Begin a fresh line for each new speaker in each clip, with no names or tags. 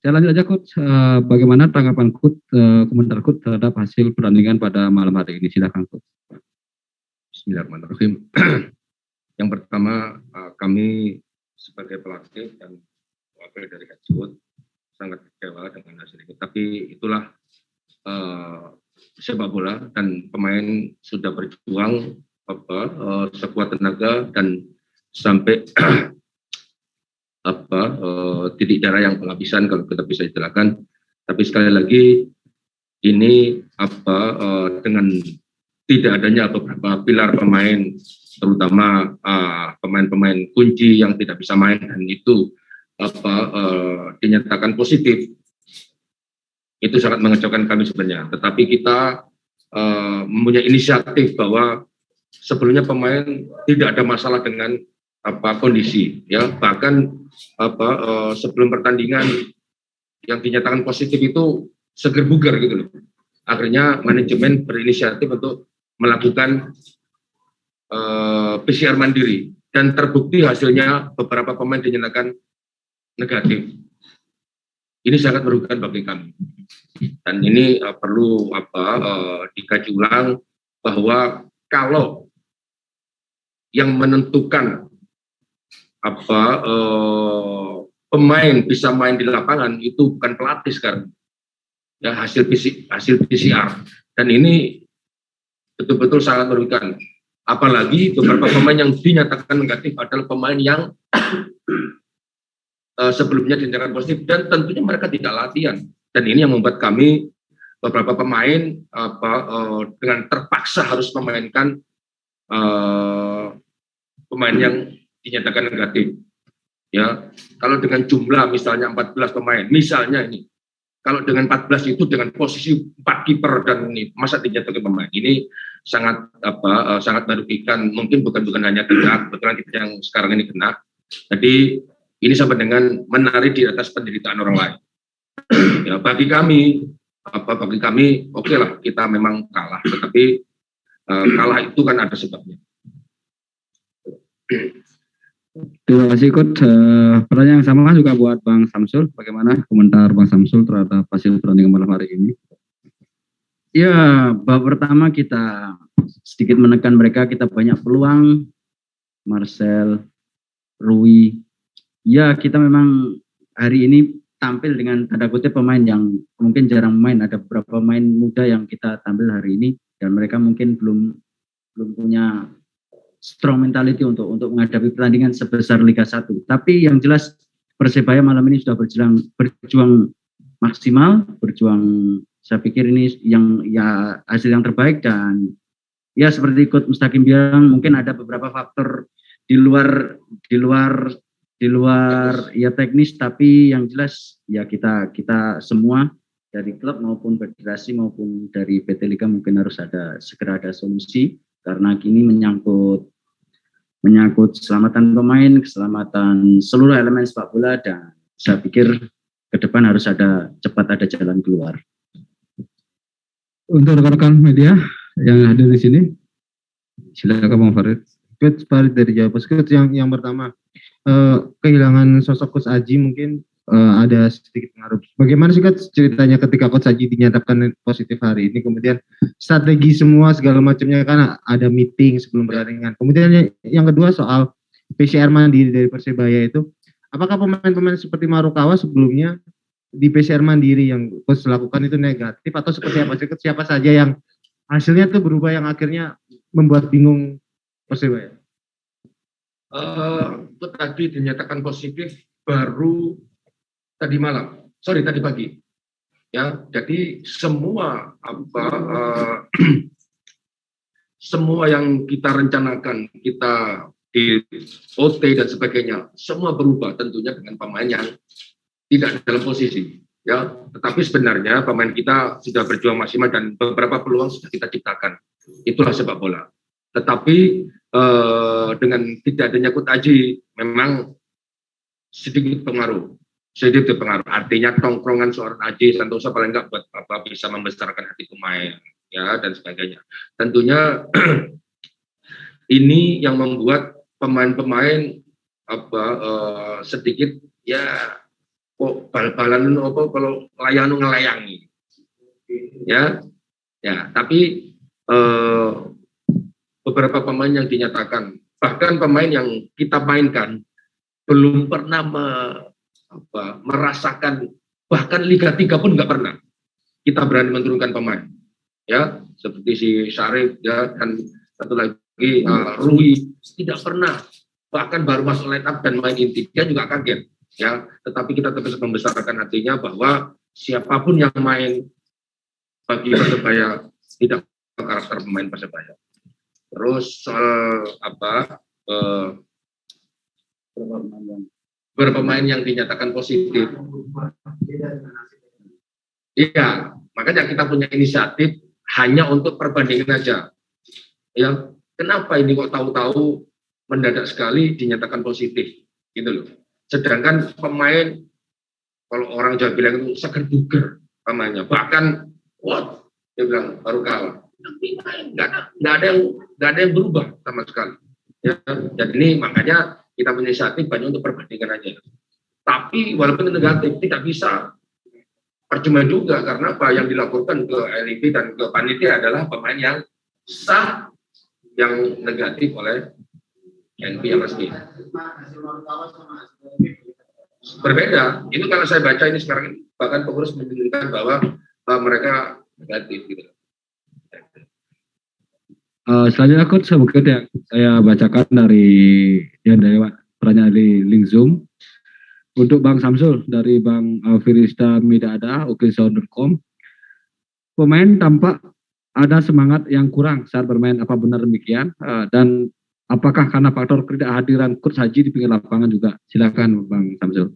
Saya lanjut aja Coach, bagaimana tanggapan Coach, komentar Coach terhadap hasil pertandingan pada malam hari ini? Silakan Coach.
Bismillahirrahmanirrahim. Yang pertama, kami sebagai pelatih dan wakil dari head coach sangat kecewa dengan hasil ini. Tapi itulah sepak bola dan pemain sudah berjuang sekuat tenaga dan sampai titik darah yang penghabisan kalau kita bisa istilahkan. Tapi sekali lagi ini dengan tidak adanya beberapa pilar pemain, terutama pemain-pemain kunci yang tidak bisa main dan itu dinyatakan positif, itu sangat mengecewakan kami sebenarnya. Tetapi kita mempunyai inisiatif bahwa sebelumnya pemain tidak ada masalah dengan kondisi, ya, bahkan sebelum pertandingan yang dinyatakan positif itu seger bugar gitu loh. Akhirnya manajemen berinisiatif untuk melakukan PCR mandiri dan terbukti hasilnya beberapa pemain dinyatakan negatif. Ini sangat merugikan bagi kami dan ini perlu dikaji ulang bahwa kalau yang menentukan pemain bisa main di lapangan itu bukan pelatih sekarang, ya, hasil PCR, dan ini betul-betul sangat merugikan. Apalagi beberapa pemain yang dinyatakan negatif adalah pemain yang sebelumnya dinyatakan positif dan tentunya mereka tidak latihan, dan ini yang membuat kami beberapa pemain dengan terpaksa harus memainkan pemain yang dinyatakan negatif. Ya, kalau dengan jumlah misalnya 14 pemain, misalnya ini, kalau dengan 14 itu dengan posisi 4 kiper dan ini masa dinyatakan pemain, ini sangat sangat merugikan. Mungkin bukan hanya kita, kebetulan kita yang sekarang ini kena. Jadi ini sama dengan menari di atas penderitaan orang lain. Ya, bagi kami oke lah, kita memang kalah, tetapi kalah itu kan ada sebabnya.
Terima kasih Coach. Pertanyaan yang sama juga buat Bang Samsul. Bagaimana komentar Bang Samsul terhadap hasil pertandingan malam hari ini?
Ya, babak pertama kita sedikit menekan mereka, kita banyak peluang. Marcel, Rui. Ya, kita memang hari ini tampil dengan tanda kutip pemain yang mungkin jarang main. Ada beberapa pemain muda yang kita tampil hari ini dan mereka mungkin belum punya strong mentality untuk menghadapi pertandingan sebesar Liga 1. Tapi yang jelas Persebaya malam ini sudah berjuang maksimal, saya pikir ini yang ya hasil yang terbaik, dan ya seperti Coach Mustaqim bilang mungkin ada beberapa faktor di luar ya teknis, tapi yang jelas ya kita semua dari klub maupun federasi maupun dari PT Liga mungkin harus segera ada solusi, karena kini menyangkut keselamatan pemain, keselamatan seluruh elemen sepak bola, dan saya pikir ke depan harus cepat ada jalan keluar.
Untuk rekan-rekan media yang hadir di sini, silakan Bang Farid.
Coach Farid dari Jawa Post. Coach, yang pertama, kehilangan sosok Coach Aji mungkin ada sedikit pengaruh. Bagaimana sih Coach ceritanya ketika Coach Aji dinyatakan positif hari ini, kemudian strategi semua segala macamnya, kan ada meeting sebelum pertandingan. Kemudian yang kedua soal PCR mandiri dari Persebaya itu, apakah pemain-pemain seperti Marukawa sebelumnya di PCR mandiri yang Coach lakukan itu negatif, atau seperti apa? Siapa saja yang hasilnya tuh berubah yang akhirnya membuat bingung Persebaya?
Itu tadi dinyatakan positif baru tadi pagi. Ya, jadi semua semua yang kita rencanakan, kita di OT dan sebagainya, semua berubah tentunya dengan pemain yang tidak dalam posisi. Ya, tetapi sebenarnya pemain kita sudah berjuang maksimal dan beberapa peluang sudah kita ciptakan. Itulah sepak bola. Tetapi dengan tidak adanya Coach Aji memang sedikit pengaruh. Artinya tongkrongan seorang Aji Santosa paling enggak buat bisa membesarkan hati pemain, ya, dan sebagainya. Tentunya ini yang membuat pemain-pemain sedikit ya kok bal-balan apa kalau layanu ngelayangi. Ya, tapi beberapa pemain yang dinyatakan, bahkan pemain yang kita mainkan belum pernah merasakan, bahkan Liga 3 pun nggak pernah kita berani menurunkan pemain, ya seperti si Syarif ya, dan satu lagi Rui tidak pernah, bahkan baru masuk line up dan main inti dia juga kaget ya, tetapi kita tetap membesarkan hatinya bahwa siapapun yang main bagi Persebaya tidak karakter pemain Persebaya. Terus soal berpemain yang dinyatakan positif. Iya, makanya kita punya inisiatif hanya untuk perbandingan aja. Ya, kenapa ini kok tahu-tahu mendadak sekali dinyatakan positif, gitu loh. Sedangkan pemain, kalau orang Jawa bilang itu seger buger pemainnya, bahkan dia bilang baru kalah. Tapi nggak ada yang berubah sama sekali. Ya, jadi ini makanya kita inisiatif banyak untuk perbandingan aja. Tapi walaupun negatif tidak bisa percuma juga, karena apa yang dilaporkan ke LIB dan ke panitia adalah pemain yang sah, yang negatif oleh NPLSD. Berbeda. Ini kalau saya baca ini sekarang, bahkan pengurus menunjukkan bahwa mereka negatif gitu.
Selanjutnya coach, mungkin ya saya bacakan dari pertanyaan dari link Zoom untuk Bang Samsul dari Bang Firista Midada okesound.com. Pemain tampak ada semangat yang kurang saat bermain, apa benar demikian? Dan apakah karena faktor ketidakhadiran Coach Haji di pinggir lapangan juga? Silakan Bang Samsul.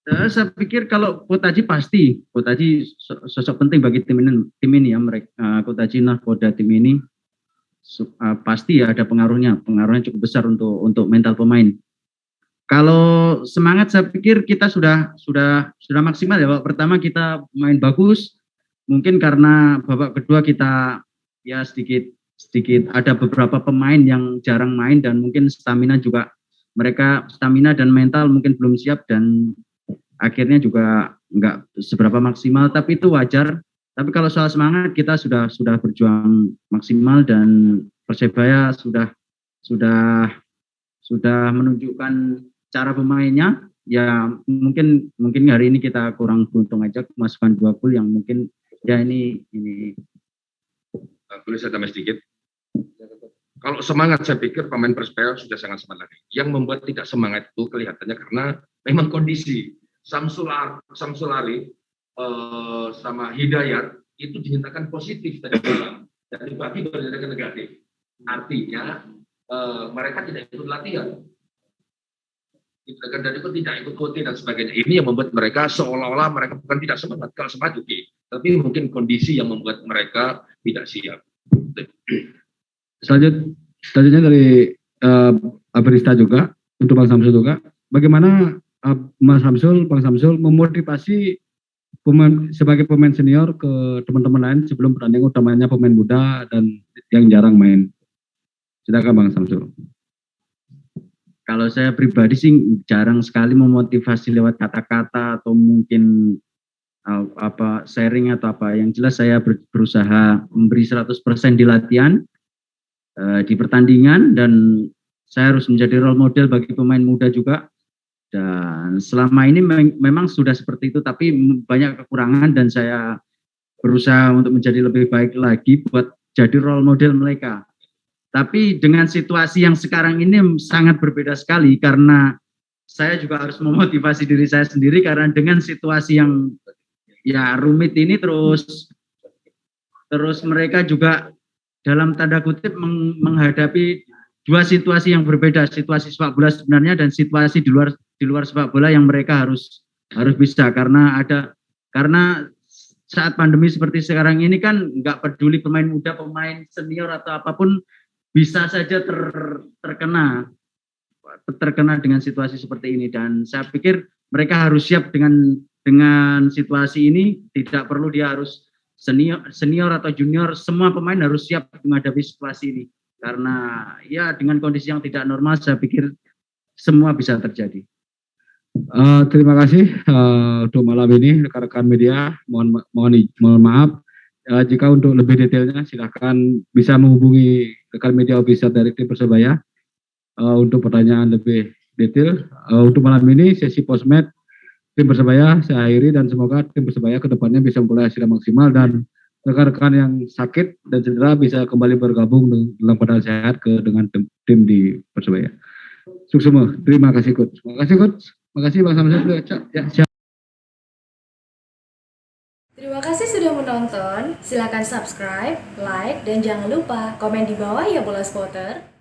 Saya pikir kalau Coach Haji pasti, Coach Haji sosok penting bagi tim ini ya, mereka Coach Haji nahkoda tim ini pasti ya ada pengaruhnya cukup besar untuk mental pemain. Kalau semangat saya pikir kita sudah maksimal ya. Babak pertama kita main bagus, mungkin karena babak kedua kita ya sedikit ada beberapa pemain yang jarang main dan mungkin stamina dan mental mungkin belum siap dan akhirnya juga nggak seberapa maksimal, tapi itu wajar. Tapi kalau soal semangat kita sudah berjuang maksimal dan Persebaya sudah menunjukkan cara pemainnya. Ya mungkin hari ini kita kurang beruntung aja kemasukan 2 gol yang mungkin ya ini.
Boleh saya tambah sedikit? Kalau semangat saya pikir pemain Persebaya sudah sangat semangat lagi. Yang membuat tidak semangat itu kelihatannya karena memang kondisi. Samsulari sama Hidayat itu dinyatakan positif tadi malam, dan dibagi dinyatakan negatif. Artinya mereka tidak ikut latihan, dan itu tidak ikut coaching dan sebagainya. Ini yang membuat mereka seolah-olah mereka bukan tidak semangat. Kalau semangat oke, tapi mungkin kondisi yang membuat mereka tidak siap.
Selanjutnya dari Abrista juga untuk Bang Samsul juga, bagaimana Bang Samsul memotivasi sebagai pemain senior ke teman-teman lain sebelum pertandingan utamanya pemain muda dan yang jarang main. Silakan Bang Samsul.
Kalau saya pribadi sih jarang sekali memotivasi lewat kata-kata atau mungkin sharing atau apa. Yang jelas saya berusaha memberi 100% di latihan, di pertandingan, dan saya harus menjadi role model bagi pemain muda juga. Dan selama ini memang sudah seperti itu, tapi banyak kekurangan dan saya berusaha untuk menjadi lebih baik lagi buat jadi role model mereka. Tapi dengan situasi yang sekarang ini sangat berbeda sekali, karena saya juga harus memotivasi diri saya sendiri, karena dengan situasi yang ya rumit ini terus mereka juga dalam tanda kutip menghadapi dua situasi yang berbeda, situasi sepak bola sebenarnya dan situasi di luar sepak bola yang mereka harus bisa, karena saat pandemi seperti sekarang ini kan nggak peduli pemain muda, pemain senior atau apapun bisa saja terkena dengan situasi seperti ini, dan saya pikir mereka harus siap dengan situasi ini. Tidak perlu dia harus senior atau junior, semua pemain harus siap menghadapi situasi ini. Karena ya dengan kondisi yang tidak normal saya pikir semua bisa terjadi.
Terima kasih untuk malam ini rekan-rekan media. Mohon maaf jika untuk lebih detailnya silahkan bisa menghubungi rekan media officer dari tim Persebaya untuk pertanyaan lebih detail. Untuk malam ini sesi posmed tim Persebaya saya akhiri dan semoga tim Persebaya kedepannya bisa memperoleh hasil yang maksimal dan rekan-rekan yang sakit dan cedera bisa kembali bergabung dalam keadaan sehat dengan tim di Persebaya. Sukses semua. Terima kasih coach. Terima kasih coach. Terima kasih Bang Samsul. Ya, siap.
Terima kasih sudah menonton. Silakan subscribe, like, dan jangan lupa komen di bawah ya Bola Spotter.